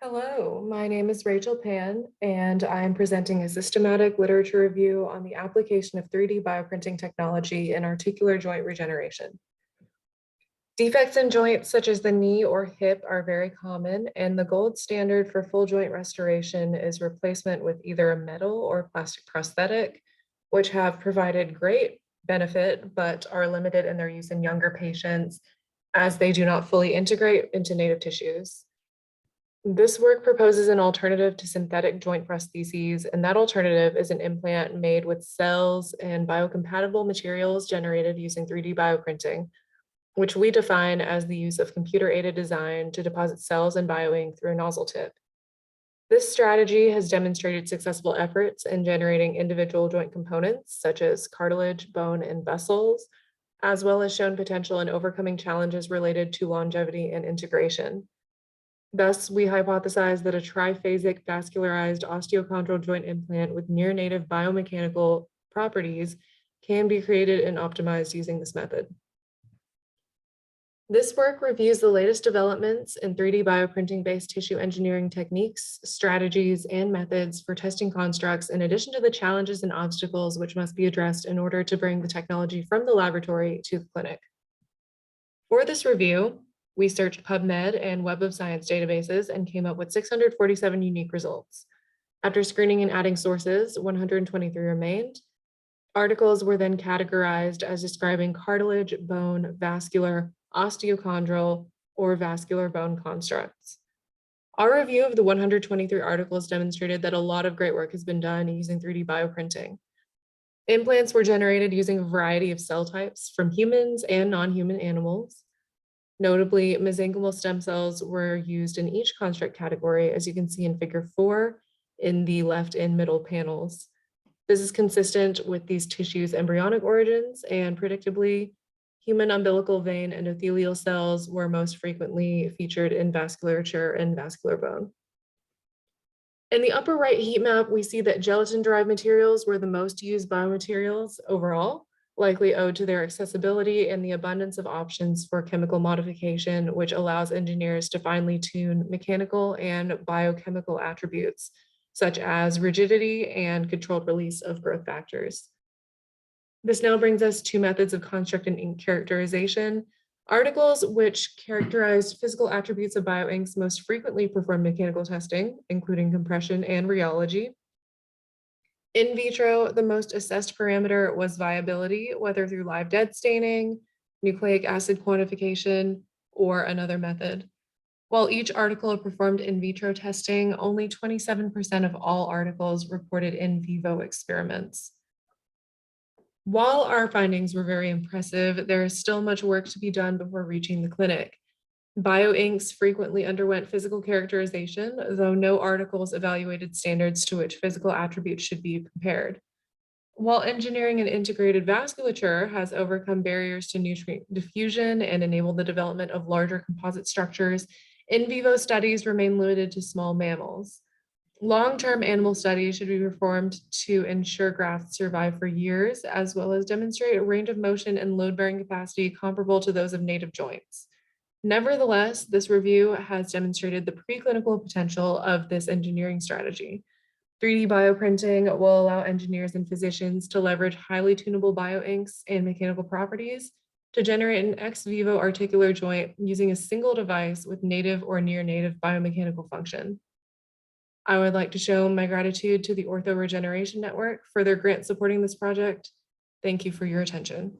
Hello, my name is Rachel Pan, and I am presenting a systematic literature review on the application of 3D bioprinting technology in articular joint regeneration. Defects in joints such as the knee or hip are very common, and the gold standard for full joint restoration is replacement with either a metal or plastic prosthetic, which have provided great benefit, but are limited in their use in younger patients as they do not fully integrate into native tissues. This work proposes an alternative to synthetic joint prostheses, and that alternative is an implant made with cells and biocompatible materials generated using 3D bioprinting, which we define as the use of computer-aided design to deposit cells and bioink through a nozzle tip. This strategy has demonstrated successful efforts in generating individual joint components, such as cartilage, bone, and vessels, as well as shown potential in overcoming challenges related to longevity and integration. Thus, we hypothesize that a triphasic vascularized osteochondral joint implant with near-native biomechanical properties can be created and optimized using this method. This work reviews the latest developments in 3D bioprinting-based tissue engineering techniques, strategies, and methods for testing constructs, in addition to the challenges and obstacles which must be addressed in order to bring the technology from the laboratory to the clinic. For this review, we searched PubMed and Web of Science databases and came up with 647 unique results. After screening and adding sources, 123 remained. Articles were then categorized as describing cartilage, bone, vascular, osteochondral, or vascular bone constructs. Our review of the 123 articles demonstrated that a lot of great work has been done using 3D bioprinting. Implants were generated using a variety of cell types from humans and non-human animals. Notably, mesenchymal stem cells were used in each construct category, as you can see in Figure 4 in the left and middle panels. This is consistent with these tissues' embryonic origins, and predictably, human umbilical vein endothelial cells were most frequently featured in vasculature and vascular bone. In the upper right heat map, we see that gelatin-derived materials were the most used biomaterials overall, likely owed to their accessibility and the abundance of options for chemical modification, which allows engineers to finely tune mechanical and biochemical attributes, such as rigidity and controlled release of growth factors. This now brings us to methods of construct and ink characterization. Articles which characterized physical attributes of bioinks most frequently performed mechanical testing, including compression and rheology. In vitro, the most assessed parameter was viability, whether through live dead staining, nucleic acid quantification, or another method. While each article performed in vitro testing, only 27% of all articles reported in vivo experiments. While our findings were very impressive, there is still much work to be done before reaching the clinic. Bioinks frequently underwent physical characterization, though no articles evaluated standards to which physical attributes should be compared. While engineering an integrated vasculature has overcome barriers to nutrient diffusion and enabled the development of larger composite structures, in vivo studies remain limited to small mammals. Long-term animal studies should be performed to ensure grafts survive for years, as well as demonstrate a range of motion and load-bearing capacity comparable to those of native joints. Nevertheless, this review has demonstrated the preclinical potential of this engineering strategy. 3D bioprinting will allow engineers and physicians to leverage highly tunable bioinks and mechanical properties to generate an ex vivo articular joint using a single device with native or near native biomechanical function. I would like to show my gratitude to the Regeneration Network for their grant supporting this project. Thank you for your attention.